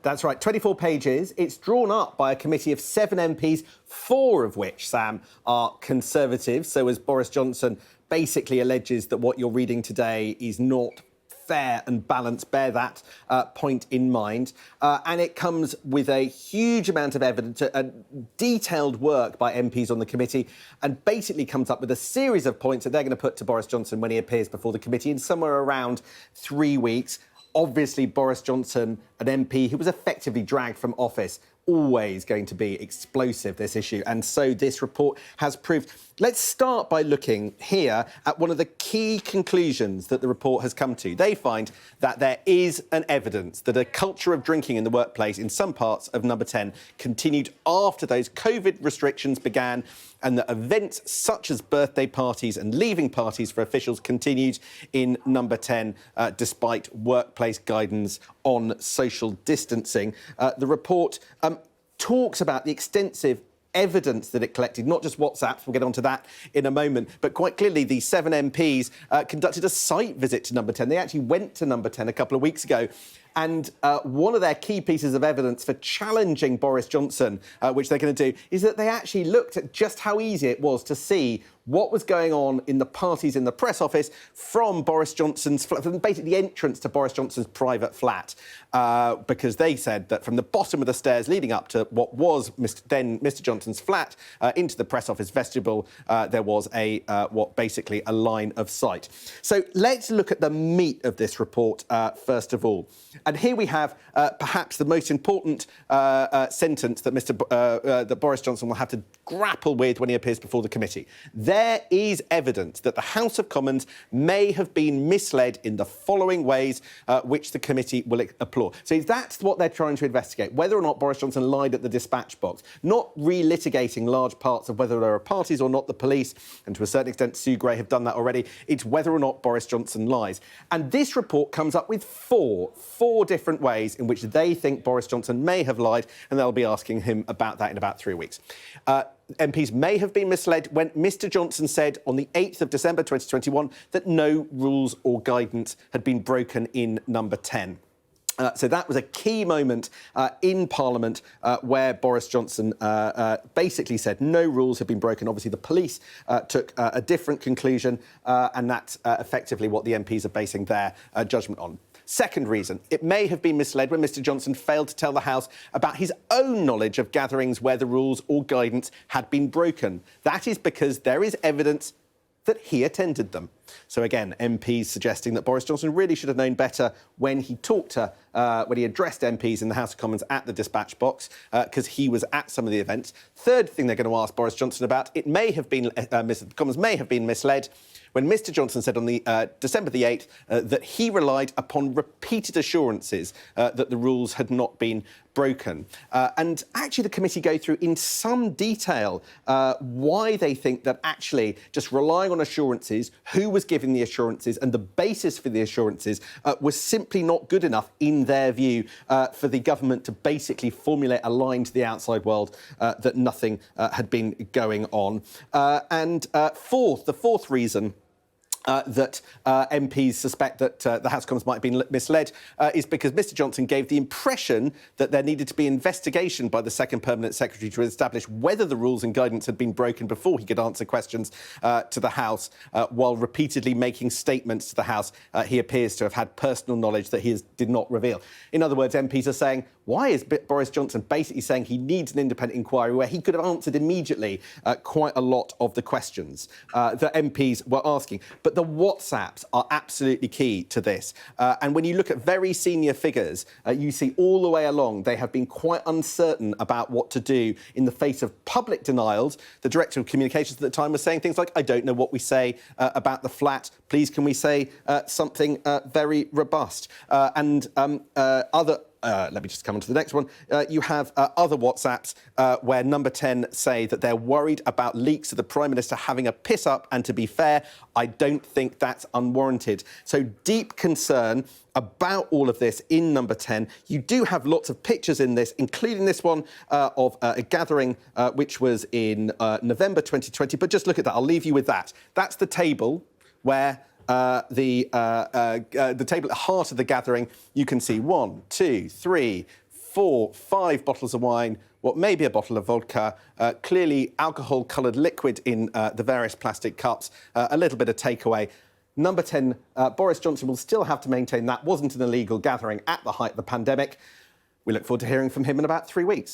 That's right, 24 pages. It's drawn up by a committee of 7 MPs, 4 of which, Sam, are Conservatives. So as Boris Johnson basically alleges that what you're reading today is not fair and balanced, bear that point in mind. And it comes with a huge amount of evidence, detailed work by MPs on the committee, and basically comes up with a series of points that they're going to put to Boris Johnson when he appears before the committee in somewhere around 3 weeks. Obviously, Boris Johnson, an MP who was effectively dragged from office, always going to be explosive, this issue. And so this report has proved. Let's start by looking here at one of the key conclusions that the report has come to. They find that there is an evidence that a culture of drinking in the workplace in some parts of Number 10 continued after those COVID restrictions began, and that events such as birthday parties and leaving parties for officials continued in Number 10 despite workplace guidance on social distancing. The report talks about the extensive evidence that it collected, not just WhatsApps, we'll get onto that in a moment, but quite clearly the 7 MPs conducted a site visit to Number 10. They actually went to Number 10 a couple of weeks ago. And one of their key pieces of evidence for challenging Boris Johnson, which they're going to do, is that they actually looked at just how easy it was to see what was going on in the parties in the press office from Boris Johnson's flat, from basically the entrance to Boris Johnson's private flat, because they said that from the bottom of the stairs leading up to what was Mr. Johnson's flat into the press office vestibule, there was what basically a line of sight. So let's look at the meat of this report first of all. And here we have perhaps the most important sentence that that Boris Johnson will have to grapple with when he appears before the committee. There is evidence that the House of Commons may have been misled in the following ways, which the committee will applaud. So that's what they're trying to investigate, whether or not Boris Johnson lied at the dispatch box, not relitigating large parts of whether there are parties or not. The police, and to a certain extent Sue Gray, have done that already. It's whether or not Boris Johnson lies. And this report comes up with four different ways in which they think Boris Johnson may have lied, and they'll be asking him about that in about 3 weeks. MPs may have been misled when Mr. Johnson said on the 8th of December 2021 that no rules or guidance had been broken in Number 10. So that was a key moment in Parliament where Boris Johnson basically said no rules had been broken. Obviously, the police took a different conclusion, and that's effectively what the MPs are basing their judgment on. Second reason, it may have been misled when Mr. Johnson failed to tell the House about his own knowledge of gatherings where the rules or guidance had been broken. That is because there is evidence that he attended them. So again, MPs suggesting that Boris Johnson really should have known better when he when he addressed MPs in the House of Commons at the dispatch box, because he was at some of the events. Third thing they're going to ask Boris Johnson about, it may have been, the Commons may have been misled when Mr. Johnson said on the December the 8th that he relied upon repeated assurances that the rules had not been broken. And actually the committee go through in some detail why they think that actually just relying on assurances, who was giving the assurances and the basis for the assurances was simply not good enough in their view for the government to basically formulate a line to the outside world that nothing had been going on. The fourth reason that MPs suspect that the House of Commons might have been misled is because Mr. Johnson gave the impression that there needed to be investigation by the Second Permanent Secretary to establish whether the rules and guidance had been broken before he could answer questions to the House, while repeatedly making statements to the House he appears to have had personal knowledge that he did not reveal. In other words, MPs are saying, why is Boris Johnson basically saying he needs an independent inquiry where he could have answered immediately quite a lot of the questions that MPs were asking? But the WhatsApps are absolutely key to this. And when you look at very senior figures, you see all the way along they have been quite uncertain about what to do in the face of public denials. The Director of Communications at the time was saying things like, I don't know what we say about the flat. Please, can we say something very robust? Let me just come on to the next one. You have other WhatsApps where Number 10 say that they're worried about leaks of the Prime Minister having a piss up, and to be fair, I don't think that's unwarranted. So deep concern about all of this in Number 10. You do have lots of pictures in this, including this one of a gathering which was in November 2020. But just look at that. I'll leave you with that. That's the table where the table at the heart of the gathering, you can see 1, 2, 3, 4, 5 bottles of wine, what may be a bottle of vodka, clearly alcohol-coloured liquid in the various plastic cups, a little bit of takeaway. Number 10, Boris Johnson will still have to maintain that wasn't an illegal gathering at the height of the pandemic. We look forward to hearing from him in about 3 weeks.